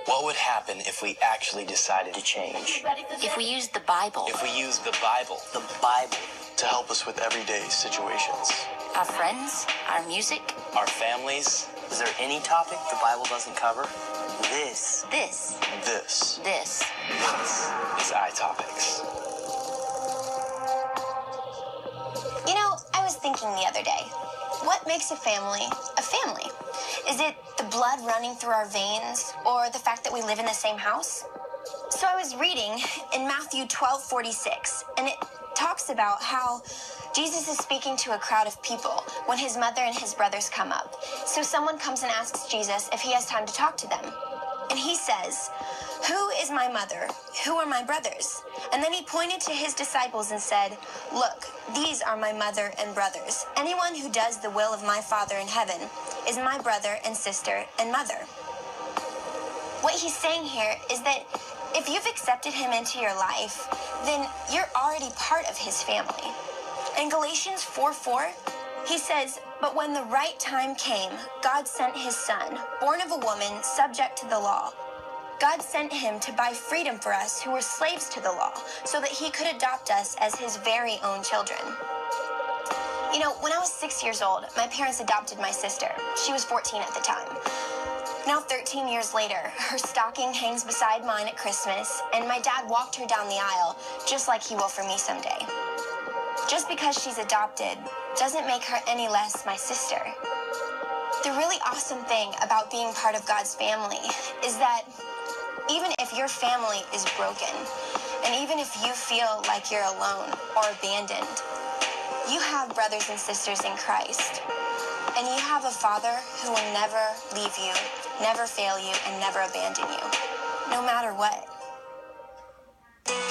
What would happen if we actually decided to change? If we used the Bible. If we used the Bible. The Bible. To help us with everyday situations. Our friends, our music, our families. Is there any topic the Bible doesn't cover? This is iTopics. You know, I was thinking the other day, what makes a family a family? Is it the blood running through our veins, or the fact that we live in the same house? So I was reading in Matthew 12:46, and it talks about how Jesus is speaking to a crowd of people when his mother and his brothers come up. So someone comes and asks Jesus if he has time to talk to them. And he says, "Who is my mother? Who are my brothers?" And then he pointed to his disciples and said, "Look, these are my mother and brothers. Anyone who does the will of my Father in heaven is my brother and sister and mother." What he's saying here is that if you've accepted him into your life, then you're already part of his family. In Galatians 4:4, he says, "But when the right time came, God sent his son, born of a woman, subject to the law. God sent him to buy freedom for us who were slaves to the law, so that he could adopt us as his very own children." You know, when I was 6 years old, my parents adopted my sister. She was 14 at the time. Now, 13 years later, her stocking hangs beside mine at Christmas, and my dad walked her down the aisle, just like he will for me someday. Just because she's adopted doesn't make her any less my sister. The really awesome thing about being part of God's family is that even if your family is broken, and even if you feel like you're alone or abandoned, you have brothers and sisters in Christ. And you have a Father who will never leave you, never fail you, and never abandon you, no matter what.